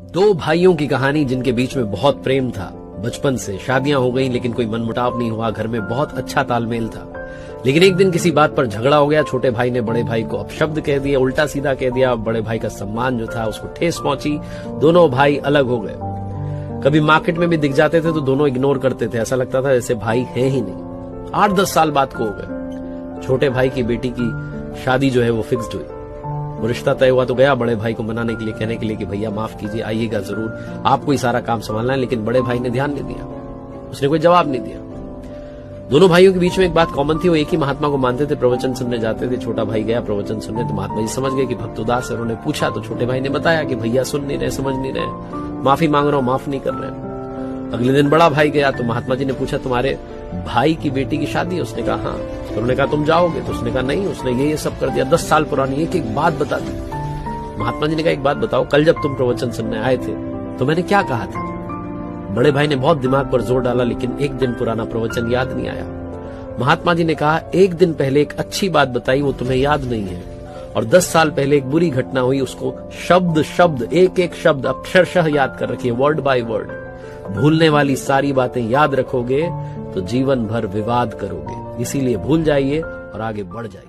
दो भाइयों की कहानी जिनके बीच में बहुत प्रेम था बचपन से। शादियां हो गई लेकिन कोई मनमुटाव नहीं हुआ, घर में बहुत अच्छा तालमेल था। लेकिन एक दिन किसी बात पर झगड़ा हो गया। छोटे भाई ने बड़े भाई को अपशब्द कह दिया, उल्टा सीधा कह दिया। बड़े भाई का सम्मान जो था उसको ठेस पहुंची। दोनों भाई अलग हो गए। कभी मार्केट में भी दिख जाते थे तो दोनों इग्नोर करते थे, ऐसा लगता था जैसे भाई है ही नहीं। 8-10 साल बाद को हो गए। छोटे भाई की बेटी की शादी जो है वो फिक्स्ड हुई। वो रिश्ता तय हुआ तो गया बड़े भाई को मनाने के लिए, कहने के लिए कि भैया माफ कीजिए, आइएगा जरूर, आपको ही सारा काम संभालना है। लेकिन बड़े भाई ने ध्यान नहीं दिया, उसने कोई जवाब नहीं दिया। दोनों भाइयों के बीच में एक बात कॉमन थी, वो एक ही महात्मा को मानते थे, प्रवचन सुनने जाते थे। छोटा भाई गया प्रवचन सुनने तो महात्मा जी समझ गए कि भक्त उदास है। उन्होंने पूछा तो छोटे भाई ने बताया कि भैया सुन नहीं रहे, समझ नहीं रहे, माफी मांग रहा हूं, माफ नहीं कर रहे। अगले दिन बड़ा भाई गया तो महात्मा जी ने पूछा तुम्हारे भाई की बेटी की शादी है? उसने कहा हाँ। तो उन्होंने कहा तुम जाओगे? तो उसने कहा नहीं, उसने ये सब कर दिया, 10 साल पुरानी एक एक बात बता दी। महात्मा जी ने कहा एक बात बताओ, कल जब तुम प्रवचन सुनने आए थे तो मैंने क्या कहा था? बड़े भाई ने बहुत दिमाग पर जोर डाला लेकिन एक दिन पुराना प्रवचन याद नहीं आया। महात्मा जी ने कहा एक दिन पहले एक अच्छी बात बताई, वो तुम्हें याद नहीं है, और 10 साल पहले एक बुरी घटना हुई, उसको शब्द शब्द एक एक शब्द अक्षरशः याद कर रखिए, वर्ड बाय वर्ड। भूलने वाली सारी बातें याद रखोगे तो जीवन भर विवाद करोगे, इसीलिए भूल जाइए और आगे बढ़ जाइए।